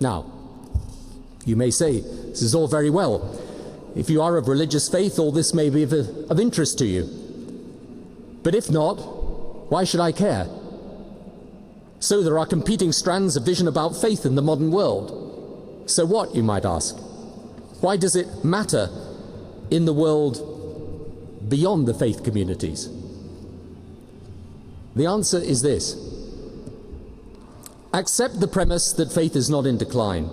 Now, you may say, this is all very well. If you are of religious faith, all this may be of interest to you. But if not, why should I care? So there are competing strands of vision about faith in the modern world. So what, you might ask? Why does it matter in the world beyond the faith communities? The answer is this. Accept the premise that faith is not in decline.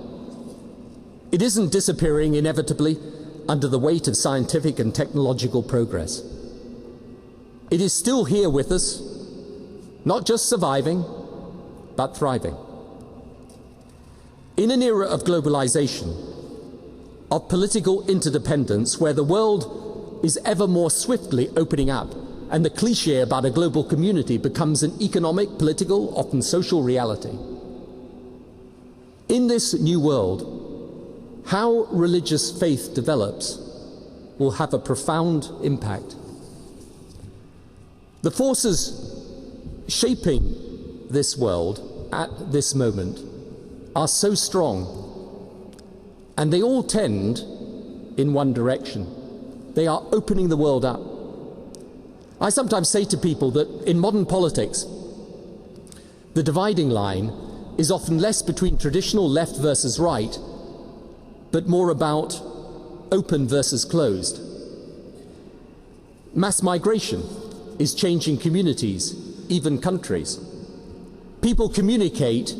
It isn't disappearing inevitably under the weight of scientific and technological progress. It is still here with us, not just surviving, but thriving. In an era of globalization, of political interdependence, where the world is ever more swiftly opening up, and the cliché about a global community becomes an economic, political, often social reality. In this new world, how religious faith develops will have a profound impact. The forces shaping this world at this moment are so strong, and they all tend in one direction. They are opening the world up. I sometimes say to people that in modern politics, the dividing line is often less between traditional left versus right, but more about open versus closed. Mass migration is changing communities, even countries. People communicate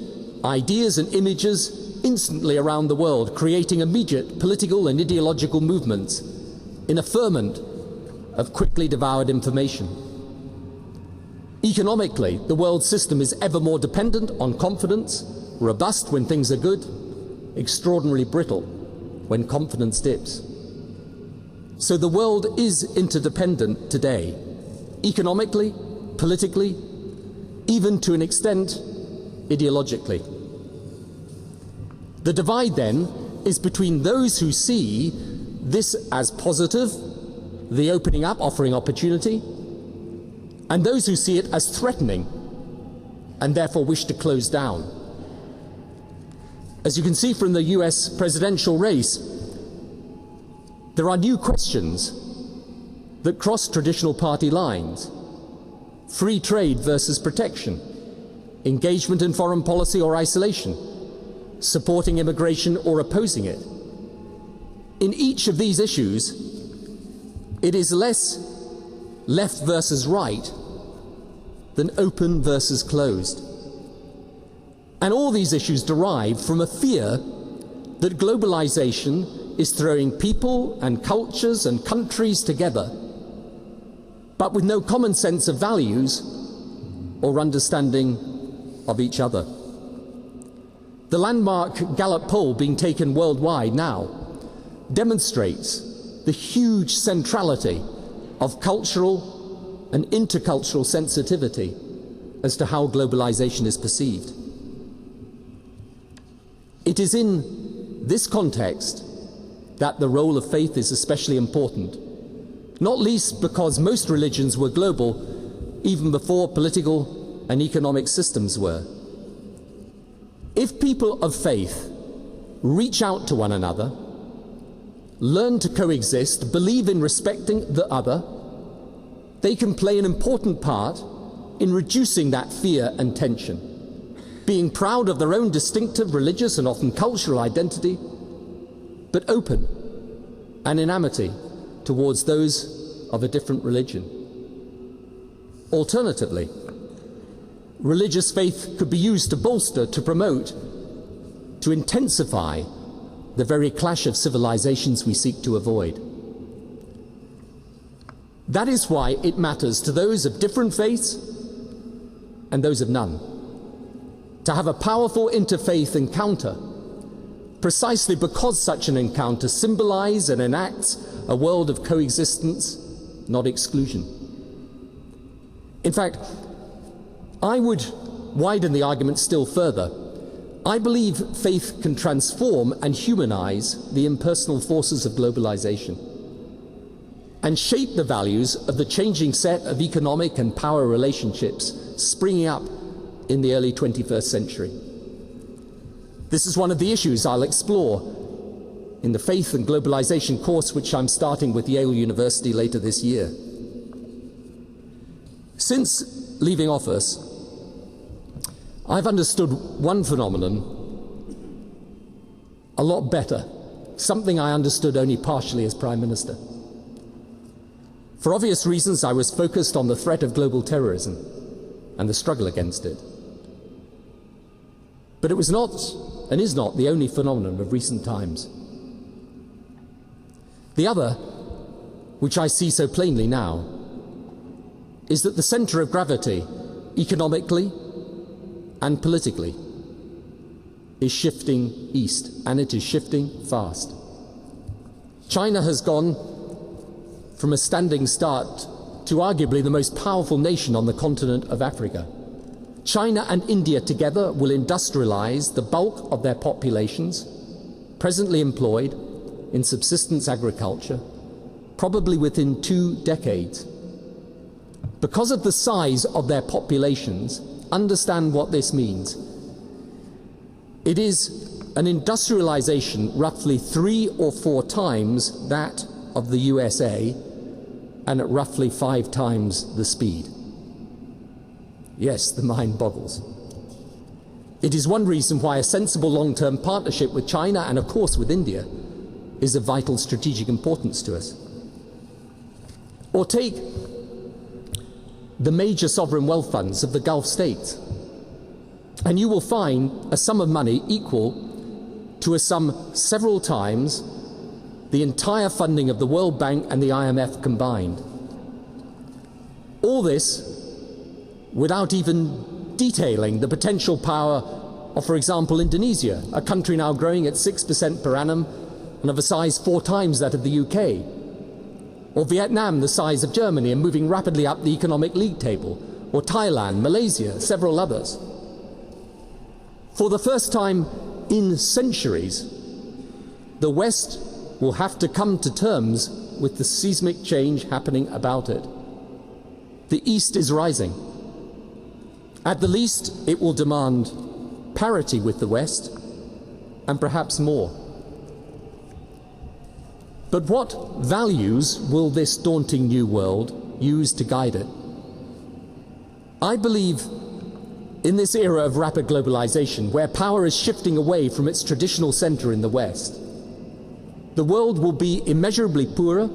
ideas and images instantly around the world, creating immediate political and ideological movements in a ferment of quickly devoured information. Economically, the world system is ever more dependent on confidence, robust when things are good, extraordinarily brittle when confidence dips. So the world is interdependent today, economically, politically, even to an extent, ideologically. The divide then is between those who see this as positive, the opening up, offering opportunity, and those who see it as threatening and therefore wish to close down. As you can see from the US presidential race, there are new questions that cross traditional party lines. Free trade versus protection, engagement in foreign policy or isolation, supporting immigration or opposing it. In each of these issues, it is less left versus right than open versus closed. And all these issues derive from a fear that globalization is throwing people and cultures and countries together, but with no common sense of values or understanding of each other. The landmark Gallup poll being taken worldwide now demonstrates the huge centrality of cultural and intercultural sensitivity as to how globalization is perceived. It is in this context that the role of faith is especially important, not least because most religions were global even before political and economic systems were. If people of faith reach out to one another, learn to coexist, believe in respecting the other, they can play an important part in reducing that fear and tension, being proud of their own distinctive religious and often cultural identity, but open and in amity towards those of a different religion. Alternatively, religious faith could be used to bolster, to promote, to intensify the very clash of civilizations we seek to avoid. That is why it matters to those of different faiths and those of none to have a powerful interfaith encounter, precisely because such an encounter symbolizes and enacts a world of coexistence, not exclusion. In fact, I would widen the argument still further. I believe faith can transform and humanize the impersonal forces of globalization and shape the values of the changing set of economic and power relationships springing up in the early 21st century. This is one of the issues I'll explore in the Faith and Globalization course, which I'm starting with Yale University later this year. Since leaving office, I've understood one phenomenon a lot better, something I understood only partially as Prime Minister. For obvious reasons, I was focused on the threat of global terrorism and the struggle against it. But it was not, and is not, the only phenomenon of recent times. The other, which I see so plainly now, is that the center of gravity, economically and politically, is shifting east, and it is shifting fast. China has gone from a standing start to arguably the most powerful nation on the continent of Africa. China and India together will industrialize the bulk of their populations, presently employed in subsistence agriculture, probably within 2 decades. Because of the size of their populations, understand what this means. It is an industrialization roughly 3 or 4 times that of the USA, and at roughly 5 times the speed. Yes, the mind boggles. It is one reason why a sensible long-term partnership with China, and of course with India, is of vital strategic importance to us. Or take the major sovereign wealth funds of the Gulf states, and you will find a sum of money equal to a sum several times the entire funding of the World Bank and the IMF combined. All this without even detailing the potential power of, for example, Indonesia, a country now growing at 6% per annum and of a size 4 times that of the UK, or Vietnam, the size of Germany and moving rapidly up the economic league table, or Thailand, Malaysia, several others. For the first time in centuries, the West will have to come to terms with the seismic change happening about it. The East is rising. At the least, it will demand parity with the West, and perhaps more. But what values will this daunting new world use to guide it? I believe in this era of rapid globalization, where power is shifting away from its traditional center in the West, the world will be immeasurably poorer,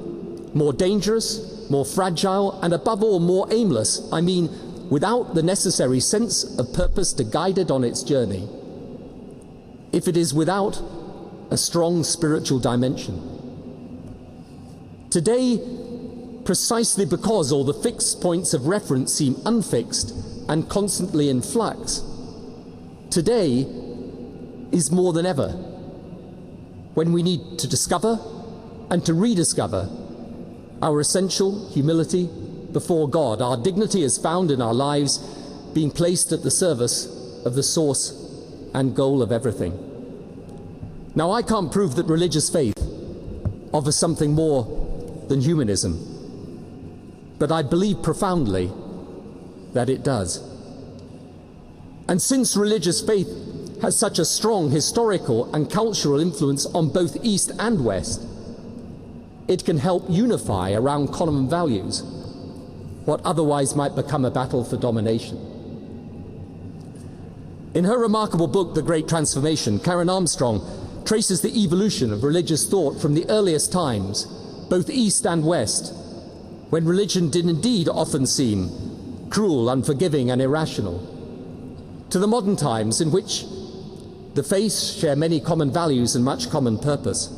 more dangerous, more fragile, and above all, more aimless. I mean, without the necessary sense of purpose to guide it on its journey, if it is without a strong spiritual dimension. Today, precisely because all the fixed points of reference seem unfixed and constantly in flux, today is more than ever when we need to discover and to rediscover our essential humility before God, our dignity as found in our lives being placed at the service of the source and goal of everything. Now, I can't prove that religious faith offers something more than humanism, but I believe profoundly that it does. And since religious faith has such a strong historical and cultural influence on both East and West, it can help unify around common values what otherwise might become a battle for domination. In her remarkable book, The Great Transformation, Karen Armstrong traces the evolution of religious thought from the earliest times, both East and West, when religion did indeed often seem cruel, unforgiving, and irrational, to the modern times in which the faiths share many common values and much common purpose.